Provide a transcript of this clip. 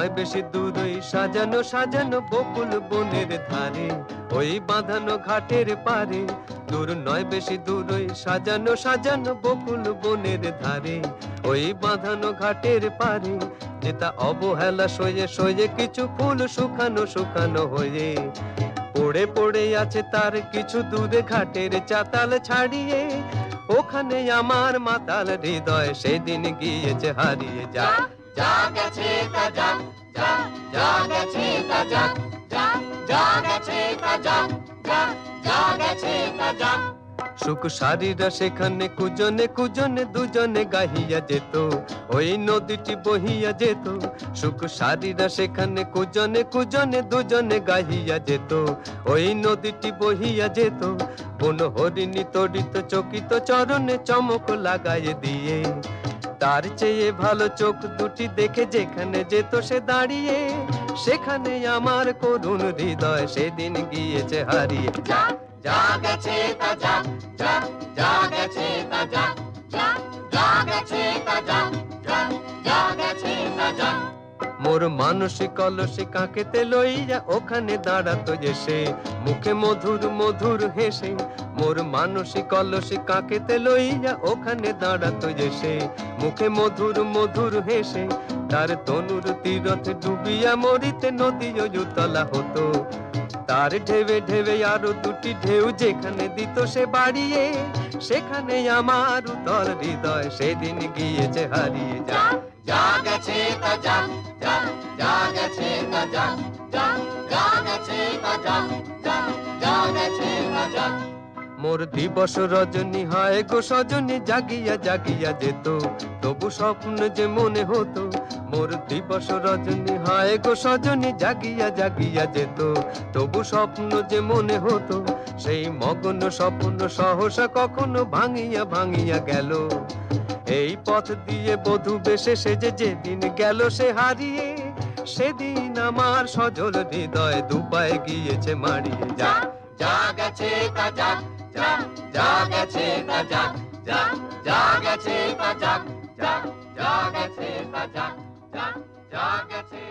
নয় বেশি দূর ওই সাজানো সাজানো বকুল বনের ধারে, ওই বাঁধানো ঘাটের পারে। দূর নয় বেশি দূর ওই সাজানো সাজানো বকুল বনের ধারে, ওই বাঁধানো ঘাটের পারে। যেটা অবহেলা সয়ে সয়ে কিছু ফুল শুকানো শুকানো হয়ে পড়ে পড়ে আছে তার কিছু দূরে ঘাটের চাতাল ছাড়িয়ে। ওখানে আমার মাতাল হৃদয় সেদিন গিয়েছে হারিয়ে। যা যা গেছে তা যাক, যা যা গেছে তা যাক, যা যা গেছে তা যাক, যা যা গেছে তা যাক। সুখ সারিরা সেখানে কুজনে কুজনে দুজনে গাহিয়া যেত, ওই নদীটি বহিয়া যেত। সুখ সারিরা সেখানে কুজনে কুজনে দুজনে গাহিয়া যেত, ওই নদীটি বহিয়া যেত। বন হরিণী তড়িত চকিত চরণে চমক লাগায়ে দিয়ে, তার চেয়ে ভালো চোখ দুটি দেখে যেখানে যেত সে দাঁড়িয়ে। সেখানে আমার করুণ হৃদয় সেদিন গিয়েছে হারিয়ে। যা যা গেছে তা যাক, যা যা গেছে তা যাক, যা যা গেছে তা যাক, যা যা গেছে তা যাক। মোর মানসিক কলসে কাকেতে লইয়া ওখানে দাঁড়াতো এসে, মুখে মধুর মধুর হেসে। মোর মানসিক কলসে কাকেতে লইয়া ওখানে দাঁড়াতো এসে, মুখে মধুর মধুর হেসে। তার তনুর তীরথ ডুবিয়া মরিতে নদী উতলা হতো, তার ঢেবে ঢেবে আরো দুটি ঢেউ যেখানে দিত সে বাড়িয়ে। সেখানে আমার উতল হৃদয় সেদিন গিয়েছে হারিয়ে। যা যা গেছে তা যাক, যা যা গেছে তা যাক, যা যা গেছে তা যাক, যা যা গেছে তা যাক। মোর দিবস রজনী হয় গো সজনী জাগিয়া জাগিয়া যেত, তবু স্বপ্ন যে মনে হতো। মোর দিবস রজনী হয় গো সজনী জাগিয়া জাগিয়া যেত, তবু স্বপ্ন যে মনে হতো। সেই মগ্ন স্বপ্ন সহসা কখনো ভাঙিয়া ভাঙিয়া গেল। এই পথ দিয়ে বধূ বেশে সেজে যেদিন গেল সে হারিয়ে। সেদিন আমার সজল হৃদয় দুপায়ে গিয়েছে মারিয়ে। যা যা গেছে তা যাক, যা যা গেছে তা যাক, যা যা গেছে তা যাক, যা যা গেছে তা যাক, যা যা গেছে।